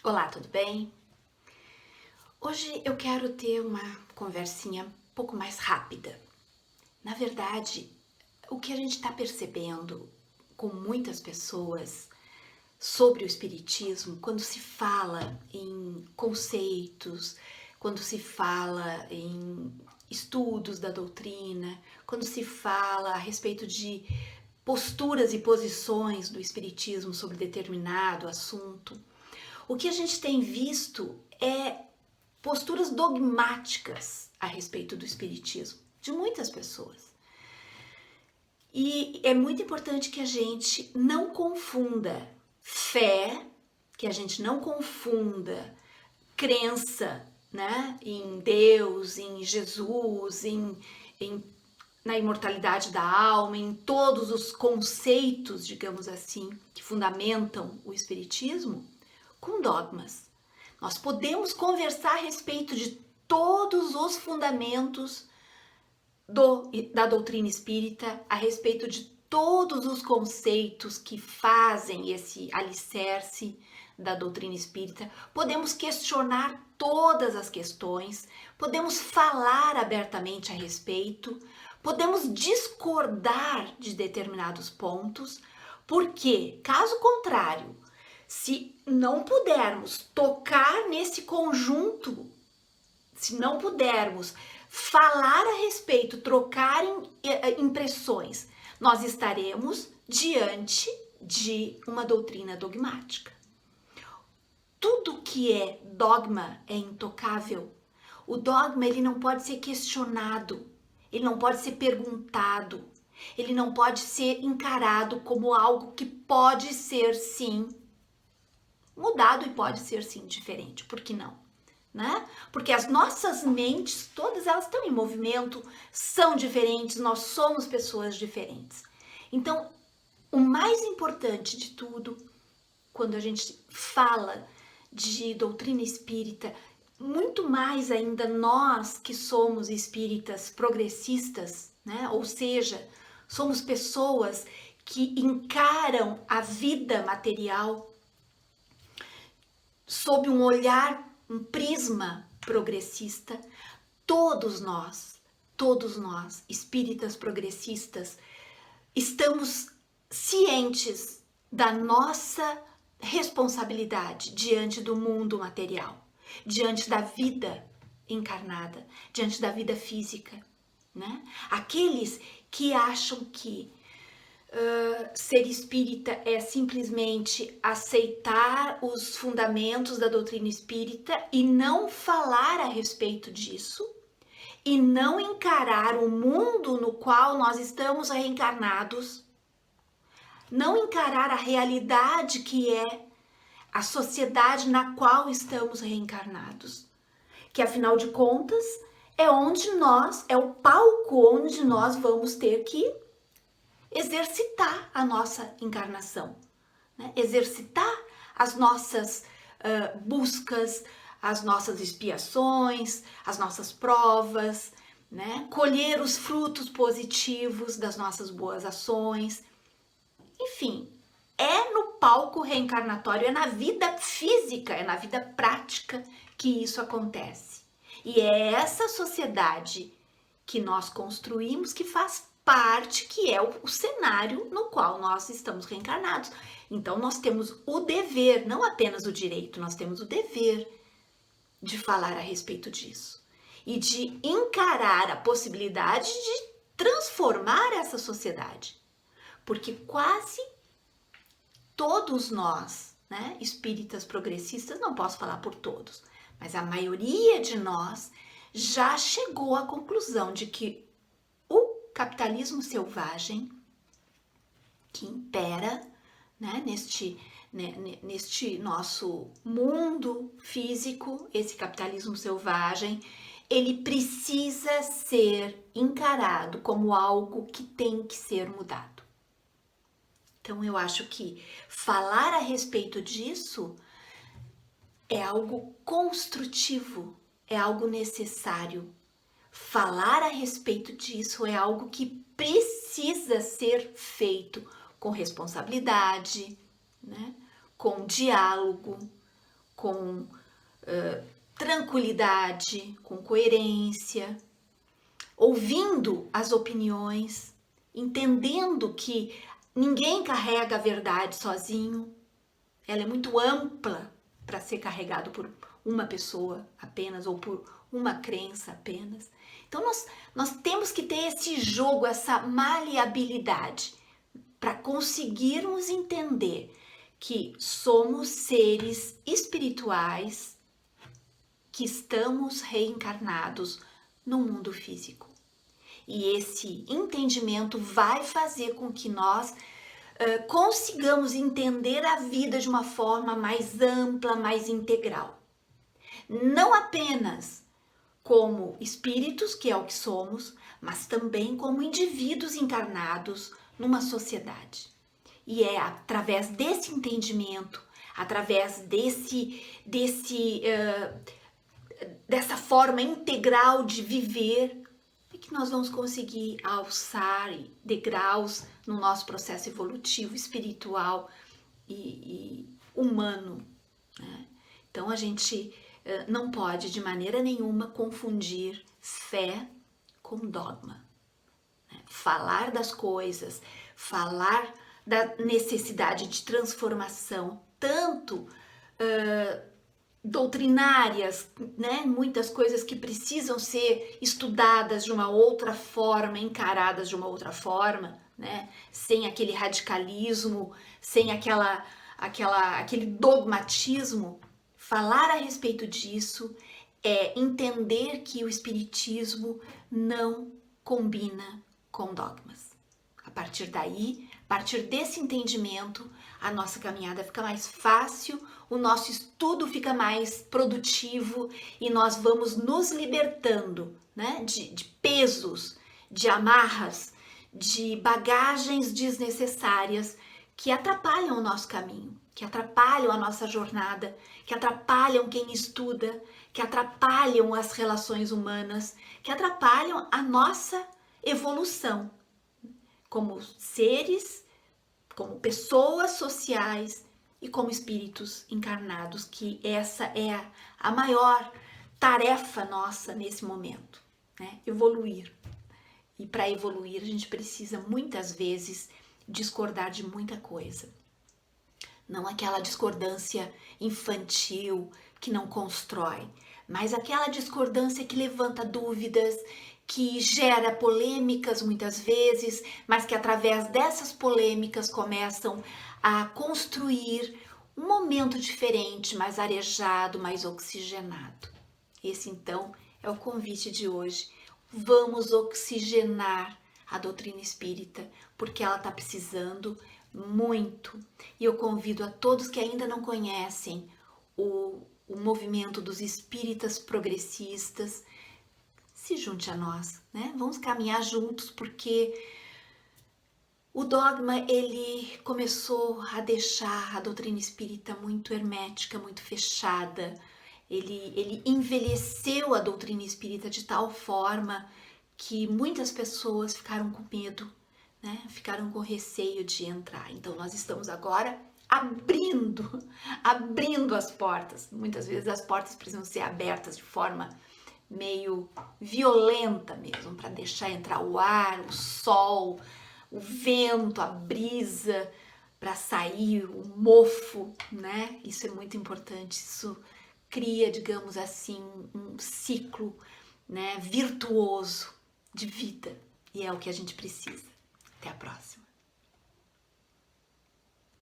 Olá, tudo bem? Hoje eu quero ter uma conversinha um pouco mais rápida. Na verdade, o que a gente está percebendo com muitas pessoas sobre o Espiritismo, quando se fala em conceitos, quando se fala em estudos da doutrina, quando se fala a respeito de posturas e posições do Espiritismo sobre determinado assunto, o que a gente tem visto é posturas dogmáticas a respeito do espiritismo de muitas pessoas. E é muito importante que a gente não confunda fé, que a gente não confunda crença, né, em Deus, em Jesus, em na imortalidade da alma, em todos os conceitos, digamos assim, que fundamentam o espiritismo, com dogmas. Nós podemos conversar a respeito de todos os fundamentos da doutrina espírita, a respeito de todos os conceitos que fazem esse alicerce da doutrina espírita. Podemos questionar todas as questões, podemos falar abertamente a respeito, podemos discordar de determinados pontos, porque, caso contrário, se não pudermos tocar nesse conjunto, se não pudermos falar a respeito, trocar impressões, nós estaremos diante de uma doutrina dogmática. Tudo que é dogma é intocável. O dogma ele não pode ser questionado, ele não pode ser perguntado, ele não pode ser encarado como algo que pode ser sim mudado e pode ser sim diferente. Por que não? Né? Porque as nossas mentes, todas elas estão em movimento, são diferentes, nós somos pessoas diferentes. Então, o mais importante de tudo, quando a gente fala de doutrina espírita, muito mais ainda nós que somos espíritas progressistas, né? Ou seja, somos pessoas que encaram a vida material sob um olhar, um prisma progressista. Todos nós, espíritas progressistas, estamos cientes da nossa responsabilidade diante do mundo material, diante da vida encarnada, diante da vida física, né? Aqueles que acham que ser espírita é simplesmente aceitar os fundamentos da doutrina espírita e não falar a respeito disso, e não encarar o mundo no qual nós estamos reencarnados, não encarar a realidade que é a sociedade na qual estamos reencarnados, que afinal de contas é o palco onde nós vamos ter que exercitar a nossa encarnação, né? Exercitar as nossas buscas, as nossas expiações, as nossas provas, né? Colher os frutos positivos das nossas boas ações. Enfim, é no palco reencarnatório, é na vida física, é na vida prática que isso acontece. E é essa sociedade que nós construímos que faz parte, que é o cenário no qual nós estamos reencarnados. Então nós temos o dever, não apenas o direito, nós temos o dever de falar a respeito disso e de encarar a possibilidade de transformar essa sociedade. Porque quase todos nós, né, espíritas progressistas, não posso falar por todos, mas a maioria de nós já chegou à conclusão de que o capitalismo selvagem que impera, né, neste nosso mundo físico, esse capitalismo selvagem, ele precisa ser encarado como algo que tem que ser mudado. Então eu acho que falar a respeito disso é algo construtivo, é algo necessário. Falar a respeito disso é algo que precisa ser feito com responsabilidade, né? Com diálogo, com tranquilidade, com coerência, ouvindo as opiniões, entendendo que ninguém carrega a verdade sozinho, ela é muito ampla para ser carregado por uma pessoa apenas ou por uma crença apenas. Então nós temos que ter esse jogo, essa maleabilidade para conseguirmos entender que somos seres espirituais que estamos reencarnados no mundo físico. E esse entendimento vai fazer com que nós consigamos entender a vida de uma forma mais ampla, mais integral. Não apenas como espíritos, que é o que somos, mas também como indivíduos encarnados numa sociedade. E é através desse entendimento, através dessa forma integral de viver, que nós vamos conseguir alçar degraus no nosso processo evolutivo, espiritual e humano, né? Então a gente não pode de maneira nenhuma confundir fé com dogma, né? Falar das coisas, falar da necessidade de transformação, tanto doutrinárias, né? Muitas coisas que precisam ser estudadas de uma outra forma, encaradas de uma outra forma, né? Sem aquele radicalismo, sem aquele dogmatismo. Falar a respeito disso é entender que o espiritismo não combina com dogmas. A partir daí, a partir desse entendimento, a nossa caminhada fica mais fácil, o nosso estudo fica mais produtivo e nós vamos nos libertando, né, de pesos, de amarras, de bagagens desnecessárias que atrapalham o nosso caminho, que atrapalham a nossa jornada, que atrapalham quem estuda, que atrapalham as relações humanas, que atrapalham a nossa evolução como seres, como pessoas sociais e como espíritos encarnados, que essa é a maior tarefa nossa nesse momento, né? Evoluir. E para evoluir a gente precisa muitas vezes discordar de muita coisa. Não aquela discordância infantil que não constrói, mas aquela discordância que levanta dúvidas, que gera polêmicas muitas vezes, mas que através dessas polêmicas começam a construir um momento diferente, mais arejado, mais oxigenado. Esse então é o convite de hoje. Vamos oxigenar a doutrina espírita, porque ela está precisando muito. E eu convido a todos que ainda não conhecem o movimento dos espíritas progressistas, se junte a nós, né? Vamos caminhar juntos, porque o dogma, ele começou a deixar a doutrina espírita muito hermética, muito fechada. Ele envelheceu a doutrina espírita de tal forma que muitas pessoas ficaram com medo, né? Ficaram com receio de entrar. Então nós estamos agora abrindo as portas. Muitas vezes as portas precisam ser abertas de forma meio violenta mesmo, para deixar entrar o ar, o sol, o vento, a brisa, para sair o mofo, né? Isso é muito importante, isso cria, digamos assim, um ciclo, né, virtuoso de vida, e é o que a gente precisa. Até a próxima.